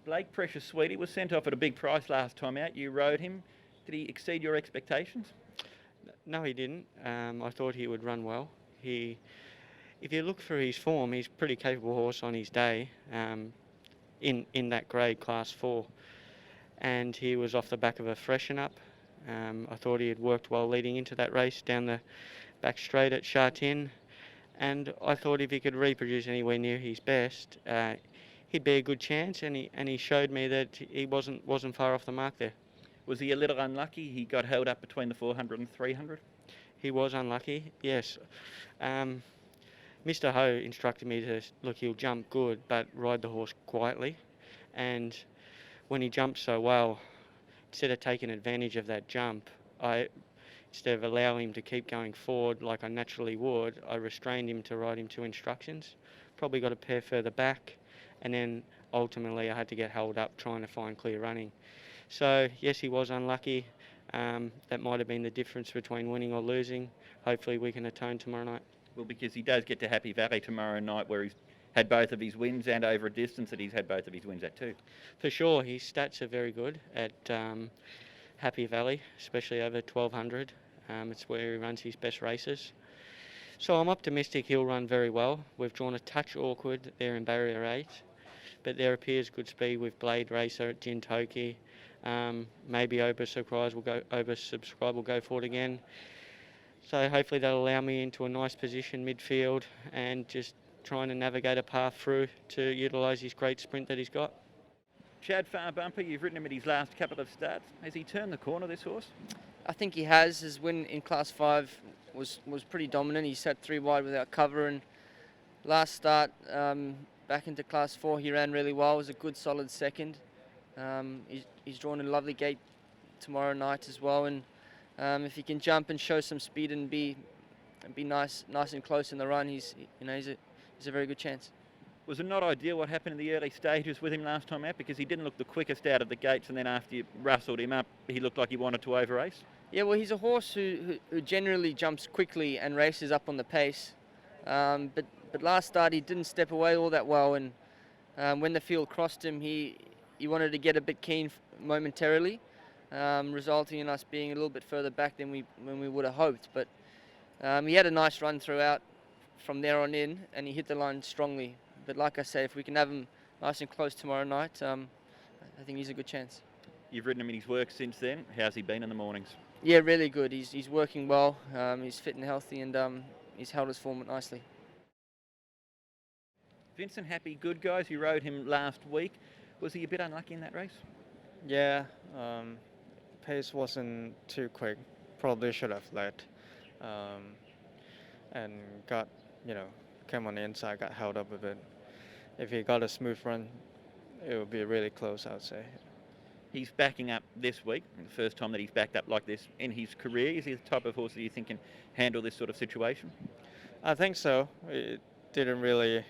Blake Precious Sweetie was sent off at a big price last time out. You rode him. Did he exceed your expectations? No, he didn't. I thought he would run well. If you look through his form, he's a pretty capable horse on his day in that grade, Class 4. And he was off the back of a freshen up. I thought he had worked well leading into that race down the back straight at Chartin. And I thought if he could reproduce anywhere near his best, he'd be a good chance. And he showed me that he wasn't far off the mark there. Was he a little unlucky? He got held up between the 400 and 300? He was unlucky, yes. Mr. Ho instructed me to, look, he'll jump good, but ride the horse quietly. And when he jumped so well, instead of taking advantage of that jump, instead of allowing him to keep going forward like I naturally would, I restrained him to ride him to instructions. Probably got a pair further back, and then ultimately I had to get held up trying to find clear running. So yes, he was unlucky. That might have been the difference between winning or losing. Hopefully we can atone tomorrow night. Well, because he does get to Happy Valley tomorrow night, where he's had both of his wins, and over a distance that he's had both of his wins at too. For sure, his stats are very good at Happy Valley, especially over 1200. It's where he runs his best races. So I'm optimistic he'll run very well. We've drawn a touch awkward there in Barrier 8, but there appears good speed with Blade Racer at Jintoki. Maybe Oversubscribe will go forward again. So hopefully that'll allow me into a nice position midfield and just trying to navigate a path through to utilise his great sprint that he's got. Chad Farbumper, you've ridden him at his last couple of starts. Has he turned the corner, this horse? I think he has. His win in Class 5 was pretty dominant. He sat 3 wide without cover, and last start back into Class 4 he ran really well. It was a good solid second. He's drawn a lovely gate tomorrow night as well, and if he can jump and show some speed and be nice and close in the run, he's a very good chance. Was it not ideal what happened in the early stages with him last time out, because he didn't look the quickest out of the gates, and then after you rustled him up, he looked like he wanted to over-race? Yeah, well, he's a horse who generally jumps quickly and races up on the pace, but last start he didn't step away all that well, and when the field crossed him, he wanted to get a bit keen momentarily, resulting in us being a little bit further back than we would have hoped. But he had a nice run throughout from there on in, and he hit the line strongly. But like I say, if we can have him nice and close tomorrow night, I think he's a good chance. You've ridden him in his work since then. How's he been in the mornings? Yeah, really good. He's working well. He's fit and healthy, and he's held his form nicely. Vincent Happy, good guys. You rode him last week. Was he a bit unlucky in that race? Yeah, pace wasn't too quick. Probably should have led, and came on the inside, got held up a bit. If he got a smooth run, it would be really close, I would say. He's backing up this week, the first time that he's backed up like this in his career. Is he the type of horse that you think can handle this sort of situation? I think so. It didn't really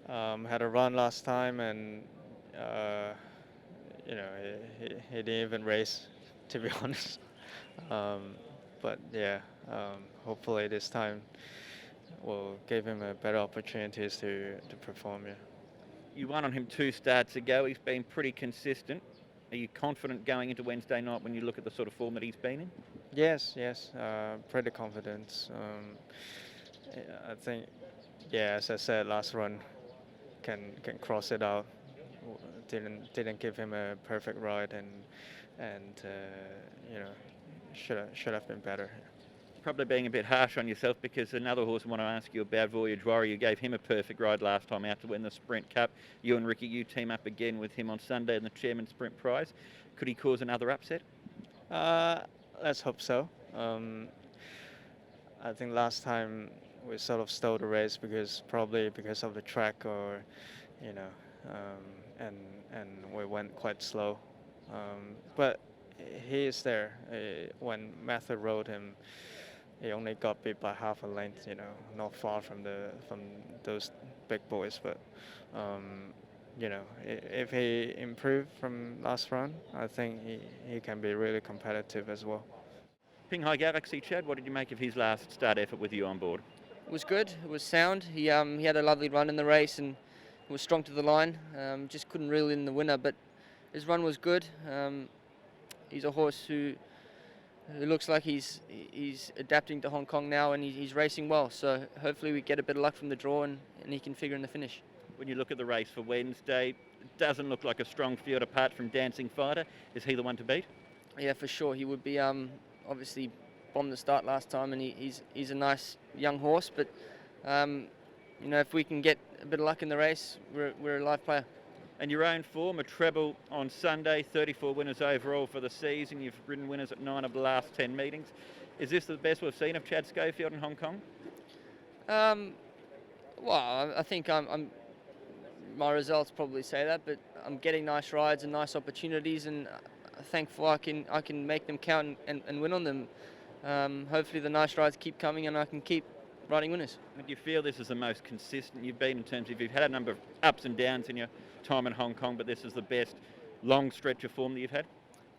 had a run last time, and he didn't even race, to be honest. But yeah, hopefully this time we'll give him a better opportunities to perform. Yeah. You won on him 2 starts ago. He's been pretty consistent. Are you confident going into Wednesday night when you look at the sort of form that he's been in? Yes, pretty confident. I think, yeah, as I said, last run can cross it out. Didn't give him a perfect ride, and should have been better. Probably being a bit harsh on yourself, because another horse I want to ask you about, Voyage Warrior. You gave him a perfect ride last time out to win the Sprint Cup. You and Ricky, you team up again with him on Sunday in the Chairman's Sprint Prize. Could he cause another upset? Let's hope so. I think last time we sort of stole the race probably because of the track, or and we went quite slow. But he is there. When Matthew rode him, he only got beat by half a length, not far from those big boys. But if he improved from last run, I think he can be really competitive as well. Pinghai Galaxy, Chad, what did you make of his last start effort with you on board? It was good. It was sound. He had a lovely run in the race, and was strong to the line. Just couldn't reel in the winner, but his run was good. He's a horse who looks like he's adapting to Hong Kong now, and he's racing well. So hopefully we get a bit of luck from the draw, and he can figure in the finish. When you look at the race for Wednesday, it doesn't look like a strong field apart from Dancing Fighter. Is he the one to beat? Yeah, for sure. He would be obviously bombed the start last time, and he's a nice young horse. But if we can get a bit of luck in the race, we're a live player. And your own form, a treble on Sunday, 34 winners overall for the season. You've ridden winners at 9 of the last 10 meetings. Is this the best we've seen of Chad Schofield in Hong Kong? Well, I think my results probably say that, but I'm getting nice rides and nice opportunities, and thankful I can make them count and win on them. Hopefully the nice rides keep coming, and I can keep riding winners. And do you feel this is the most consistent you've been in terms of, you've had a number of ups and downs in your time in Hong Kong, but this is the best long stretch of form that you've had?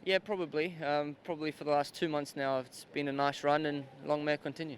Yeah, probably. Probably for the last 2 months now, it's been a nice run, and long may it continue.